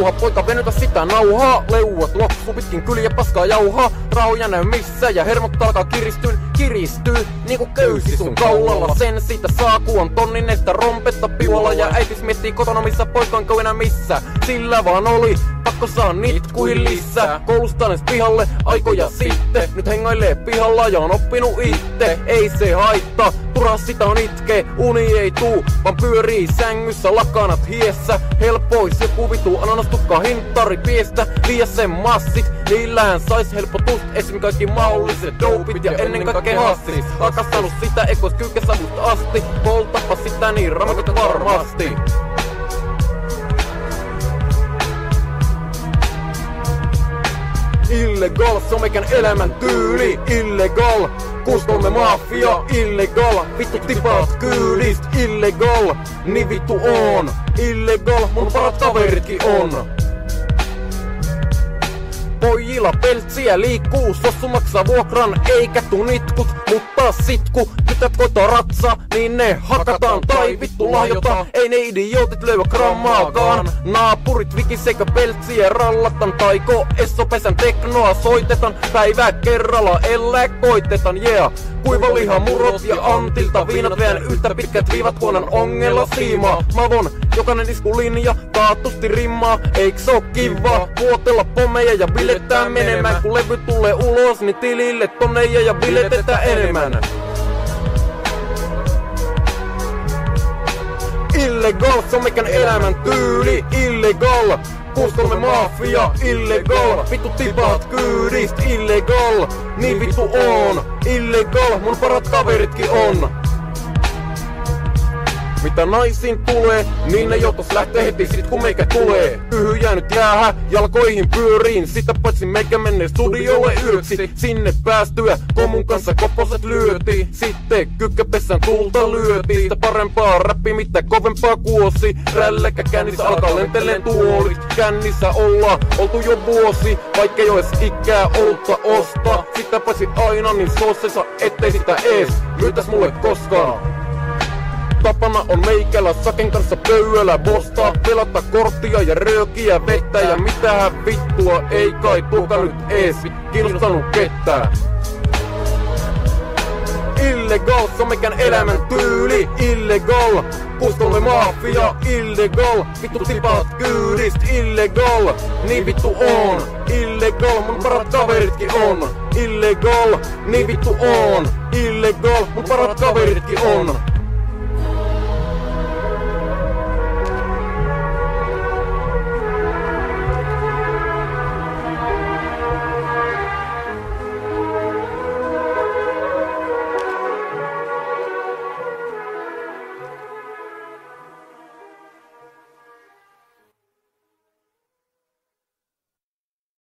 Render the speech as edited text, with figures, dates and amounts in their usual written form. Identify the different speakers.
Speaker 1: rauha, poika venytä sitä nauhaa. Leuat loppu pitkin kyliä paskaa jauhaa. Rahoja näy missä ja hermot alkaa kiristyy niinku köysi sun kaulalla. Sen siitä saa kun on tonninesta rompetta piualla. Ja äitis miettii kotona missä poikanko enää missä. Sillä vaan oli pakko saa nitkuihin lisää. Koulusta edes pihalle aikoja sitten. Nyt hengailee pihalla ja on oppinut itte. Ei se haittaa, turha sitä on itkee. Uni ei tuu, vaan pyörii sängyssä lakanat hiessä. Helpois joku vitu ananastukka hinttari piestä. Liiä sen massit, niillähän sais helpotus. Esim kaikki mahdolliset dopit ja ennen kaikkea hassit. Rakastanut sitä ekois kyykkäsavusta asti. Poltapa sitä niin ramakot varmasti. Illegal, se on meikän elämän tyyli. Illegal, 63 mafia. Illegal, vittu tipaat kyydist. Illegal, niin vittu on. Illegal, mun parat kaveritkin on. Pojilla peltsiä liikkuu, sossu maksaa vuokran, eikä tuu nitkut, mutta sitku. Tytöt koittaa ratsaa, niin ne hakataan tai vittu lahjotaan. Ei ne idiootit löyä grammaakaan. Naapurit vikiseikö peltsiä rallatan, taiko essopesän teknoa soitetan. Päivää kerralla ellää koitetan, yeah. Kuiva liha, murot ja antilta, viinat veän yhtä pitkät viivat huonon ongella siimaa. Mavon jokainen iskulinja, taatusti rimmaa, eiks oo kivaa? Vuotella pommeja ja bilettää menemään, kun levy tulee ulos, niin tilille tonneja ja biletetään enemmän. Illegal, se on meikän elämän tyyli. Illegal, 63 mafia. Illegal, vittu tipaat kyydist. Illegal, niin vittu on. Illegal, mun parat kaveritkin on. Mitä naisiin tulee, niin ne joutais lähtee heti sit kun meikä tulee. Yhy jäänyt jäähä, jalkoihin pyöriin. Sitä paitsi meikä menee studiolle yöksi. Sinne päästyä, komun kanssa koposet lyötiin. Sitten kykkäpessään tulta lyötiin. Sitä parempaa räppi, mitä kovempaa kuosi. Rällekä kännissä alkaa lenteleen tuolit. Kännissä ollaan oltu jo vuosi, vaikkei ois ikää olutta ostaa. Sitä paitsi aina niin sossessa, ettei sitä ees myytäs mulle koskaan. Tapana on meikällä saken kanssa pöydällä bostaa, pelata korttia ja röökiä vettä. Ja mitähän vittua ei kai tuoka nyt ees kiinnostanut ketään. Illegal, se on meikän elämän tyyli. Illegal, 63 mafia. Illegal, vittu tipaat kyydist. Illegal, niin vittu on. Illegal, mun parat kaveritkin on. Illegal, niin vittu on. Illegal, mun parat kaveritkin on.